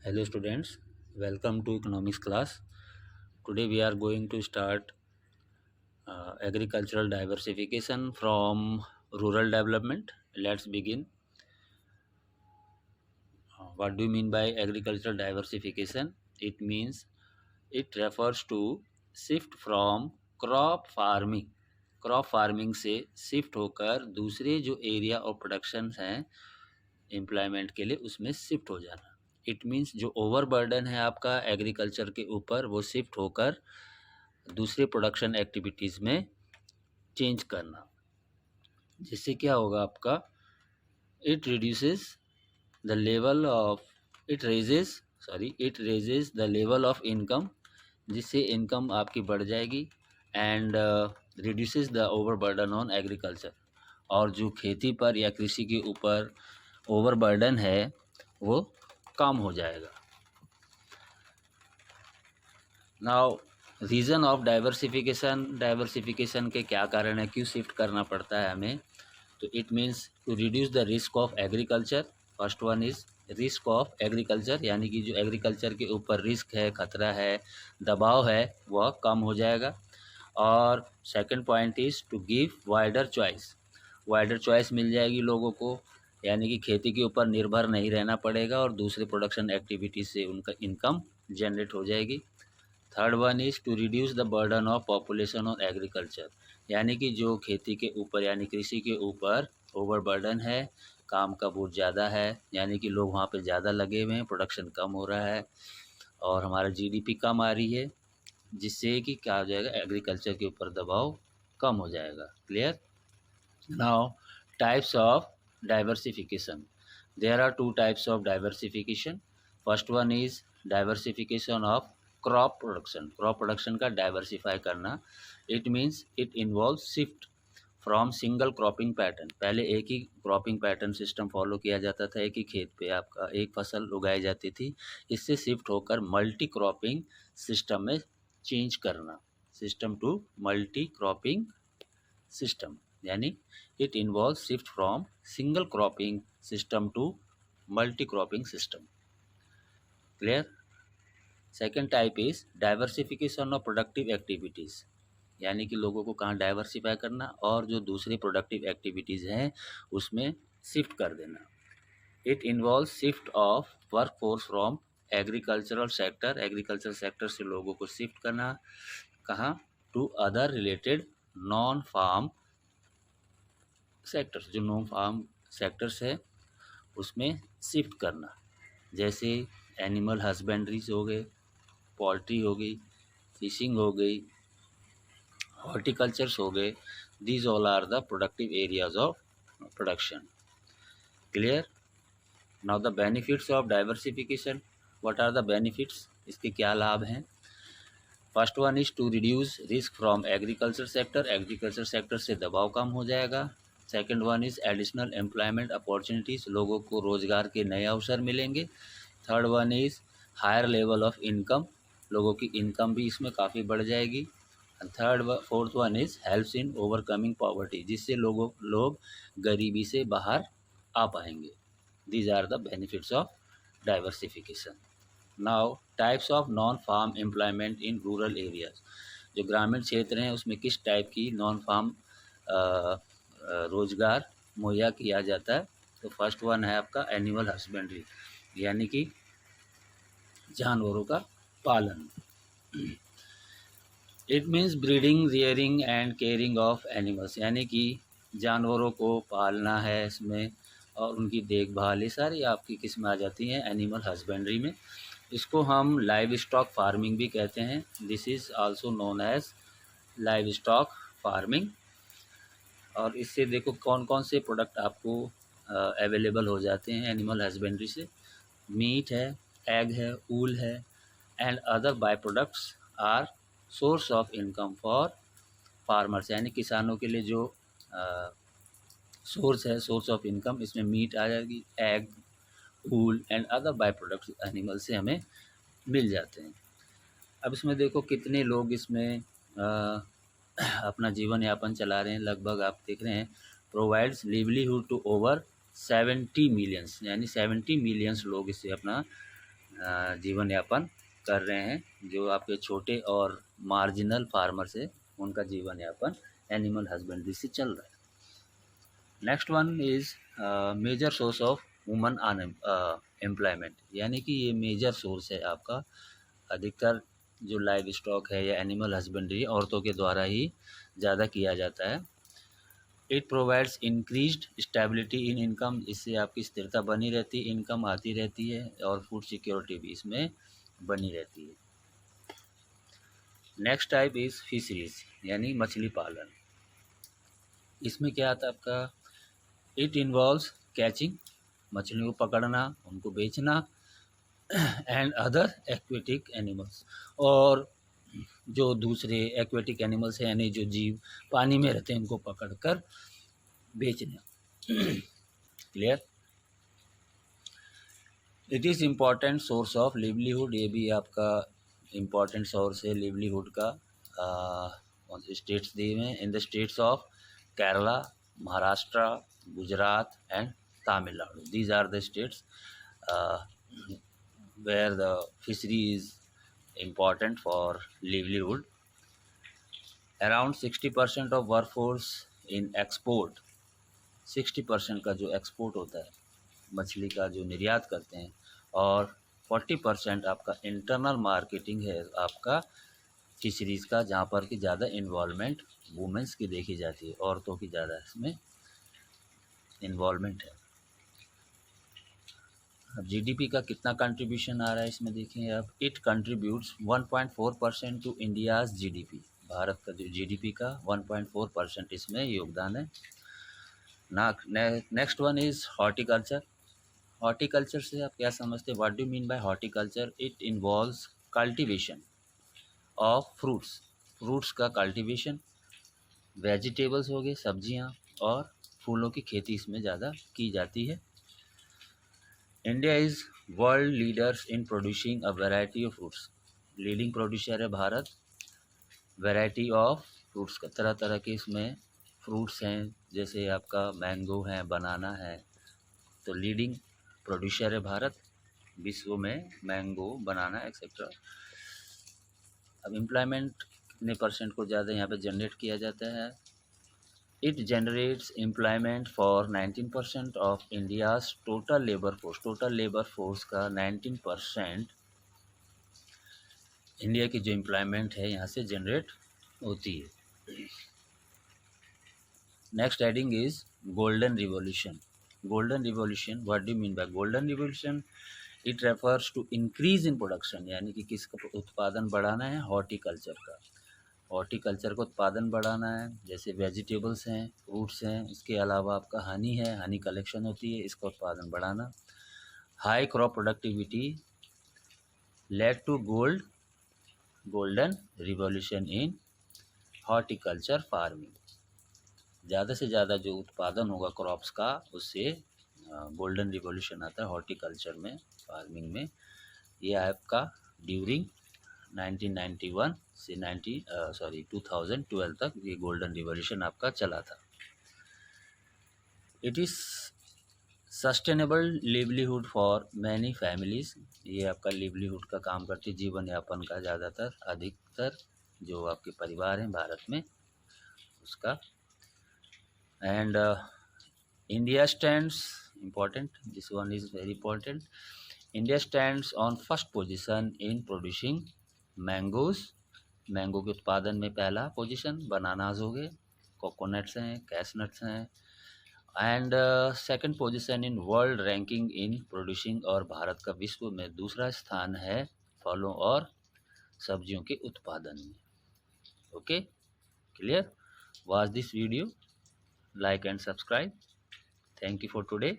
Hello students, welcome to economics class. Today we are going to start agricultural diversification from rural development. Let's begin. What do you mean by agricultural diversification? It means it refers to shift from crop farming से shift होकर दूसरे जो area of production हैं employment के लिए उसमें shift हो जाना। इट मीन्स जो ओवर बर्डन है आपका एग्रीकल्चर के ऊपर वो शिफ्ट होकर दूसरे प्रोडक्शन एक्टिविटीज़ में चेंज करना, जिससे क्या होगा आपका it reduces the level of it raises the level of income, जिससे इनकम आपकी बढ़ जाएगी and reduces the over burden on agriculture. और जो खेती पर या कृषि के ऊपर ओवर बर्डन है वो कम हो जाएगा। नाउ रीज़न ऑफ डाइवर्सिफिकेशन के क्या कारण है, क्यों शिफ्ट करना पड़ता है हमें? तो it means to reduce the risk of agriculture. First one is risk of agriculture, यानी कि जो एग्रीकल्चर के ऊपर रिस्क है, खतरा है, दबाव है, वह कम हो जाएगा। और second point is to give wider choice मिल जाएगी लोगों को, यानी कि खेती के ऊपर निर्भर नहीं रहना पड़ेगा और दूसरे प्रोडक्शन एक्टिविटीज़ से उनका इनकम जनरेट हो जाएगी। Third one is to reduce the burden of population on agriculture, यानी कि जो खेती के ऊपर यानी कृषि के ऊपर ओवर बर्डन है, काम का बोझ ज़्यादा है, यानी कि लोग वहाँ पे ज़्यादा लगे हुए हैं, प्रोडक्शन कम हो रहा है और हमारा जीडीपी कम आ रही है, जिससे कि क्या हो जाएगा, एग्रीकल्चर के ऊपर दबाव कम हो जाएगा। Clear? Now types of diversification. There are two types of diversification. First one is diversification of crop production का डाइवर्सिफाई करना। It means it involve shift from single cropping pattern. पहले एक ही क्रॉपिंग पैटर्न सिस्टम फॉलो किया जाता था, एक ही खेत पे आपका एक फसल उगाई जाती थी। इससे शिफ्ट होकर मल्टी क्रॉपिंग सिस्टम में चेंज करना, system to multi cropping system, यानी it involve shift from single cropping system to multi cropping system. Clear? Second type is diversification of productive activities, यानी कि लोगों को कहाँ डाइवर्सिफाई करना और जो दूसरी प्रोडक्टिव एक्टिविटीज़ हैं उसमें शिफ्ट कर देना। It involve shift of workforce from agriculture sector से लोगों को शिफ्ट करना, कहाँ? To other related non farm sectors, जो नॉन फार्म सेक्टर्स है उसमें शिफ्ट करना, जैसे एनिमल हस्बेंड्रीज हो गए, पोल्ट्री हो गई, फिशिंग हो गई, हॉर्टिकल्चर्स हो गए। These all are the productive areas of production. Clear? Now the benefits of diversification. What are the benefits? इसके क्या लाभ हैं? First one is to reduce risk from agriculture sector से दबाव कम हो जाएगा। Second one is additional employment opportunities, लोगों को रोज़गार के नए अवसर मिलेंगे। Third one is higher level of income, लोगों की इनकम भी इसमें काफ़ी बढ़ जाएगी। Fourth one is helps in overcoming poverty, जिससे लोग गरीबी से बाहर आ पाएंगे। These are the benefits of diversification. Now types of non farm employment in rural areas, जो ग्रामीण क्षेत्र हैं उसमें किस टाइप की नॉन फार्म रोजगार मुहैया किया जाता है? तो फर्स्ट वन है आपका एनिमल हस्बेंड्री, यानी कि जानवरों का पालन। It means breeding, rearing and caring of animals, यानी कि जानवरों को पालना है इसमें और उनकी देखभाल, ये सारी आपकी किस्में आ जाती हैं एनिमल हस्बेंड्री में। इसको हम लाइव स्टॉक फार्मिंग भी कहते हैं। This is also known as livestock farming. और इससे देखो कौन कौन से प्रोडक्ट आपको अवेलेबल हो जाते हैं एनिमल हस्बेंड्री से। मीट है, एग है, ऊल है and other by products are source of income for farmers, यानी किसानों के लिए जो सोर्स ऑफ इनकम, इसमें मीट आ जाएगी, egg, wool and other by products animal से हमें मिल जाते हैं। अब इसमें देखो कितने लोग इसमें अपना जीवन यापन चला रहे हैं। लगभग आप देख रहे हैं provides livelihood to over 70 millions, यानी 70 मिलियंस लोग इससे अपना जीवन यापन कर रहे हैं, जो आपके छोटे और मार्जिनल फार्मर्स है उनका जीवन यापन एनिमल हस्बेंड्री से चल रहा है। Next one is major source of woman employment, यानी कि ये मेजर सोर्स है आपका। अधिकतर जो लाइव स्टॉक है या एनिमल हस्बेंड्री औरतों के द्वारा ही ज़्यादा किया जाता है। It provides increased stability in income, इससे आपकी स्थिरता बनी रहती है, इनकम आती रहती है और फूड सिक्योरिटी भी इसमें बनी रहती है। नेक्स्ट टाइप इज़ फिशरीज, यानी मछली पालन। इसमें क्या आता है आपका, इट इन्वॉल्व्स कैचिंग, मछलियों को पकड़ना, उनको बेचना, एंड अदर एक्वेटिक एनिमल्स, और जो दूसरे एक्वेटिक एनिमल्स हैं यानी जो जीव पानी में रहते हैं उनको पकड़कर बेचना। Clear. It is important source of livelihood, ये भी आपका इम्पॉर्टेंट सोर्स है लिवलीहुड का। कौन से स्टेट्स दिए हुए हैं, in the states of Kerala, Maharashtra, Gujarat and Tamil Nadu, these are the states where the fishery is important for livelihood. Around 60% of workforce in export, 60% का जो एक्सपोर्ट होता है मछली का जो निर्यात करते हैं, और 40% आपका इंटरनल मार्केटिंग है आपका फिशरीज़ का, जहाँ पर कि ज़्यादा इन्वॉल्वमेंट वुमेंस की देखी जाती है, औरतों की ज़्यादा इसमें इन्वॉल्वमेंट है। अब जीडीपी का कितना कंट्रीब्यूशन आ रहा है इसमें देखें आप, it contributes 1.4% to India's GDP, भारत का जो जीडीपी का 1.4% इसमें योगदान है ना। Next one is horticulture. Horticulture से आप क्या समझते हैं, what do mean by horticulture? It involves cultivation of fruits, fruits का कल्टीवेशन, वेजिटेबल्स हो गए, सब्जियां, और फूलों की खेती इसमें ज़्यादा की जाती है। India is world leaders in producing a variety of fruits, leading producer है भारत वैरायटी ऑफ फ्रूट्स का, तरह तरह के इसमें फ्रूट्स हैं, जैसे आपका मैंगो है, बनाना है, तो लीडिंग प्रोड्यूसर है भारत विश्व में मैंगो, बनाना एक्सेट्रा। अब एम्प्लॉयमेंट कितने परसेंट को ज़्यादा यहाँ पे जनरेट किया जाता है, it generates employment for 19% of India's total labour force, total labour force का 19% इंडिया की जो एम्प्लॉयमेंट है यहाँ से जनरेट होती है। Next heading is golden revolution. Golden revolution, what do mean by golden revolution? It refers to increase in production, यानी कि किसका उत्पादन बढ़ाना है, हॉर्टिकल्चर का, हॉर्टिकल्चर का उत्पादन बढ़ाना है, जैसे वेजिटेबल्स हैं, फ्रूट्स हैं, इसके अलावा आपका हनी है, हनी कलेक्शन होती है, इसका उत्पादन बढ़ाना। High crop productivity lead to golden revolution in horticulture farming, ज़्यादा से ज़्यादा जो उत्पादन होगा क्रॉप्स का उससे गोल्डन रिवॉल्यूशन आता है हॉर्टिकल्चर में, फार्मिंग में। ये आपका ड्यूरिंग 1991 से 2012 तक ये गोल्डन रिवॉल्यूशन आपका चला था। It is sustainable livelihood for many families, ये आपका लिवलीहुड का काम करती है, जीवन यापन का ज़्यादातर अधिकतर जो आपके परिवार हैं भारत में उसका। And India stands important, this one is very important, India stands on first position in producing mangoes, mango के उत्पादन में पहला पोजीशन, बनानाज हो गए, कोकोनट्स हैं, कैशनट्स हैं, and second position in world ranking in producing, और भारत का विश्व में दूसरा स्थान है फलों और सब्जियों के उत्पादन में। Okay, clear? Watch this video, like and subscribe. Thank you for today.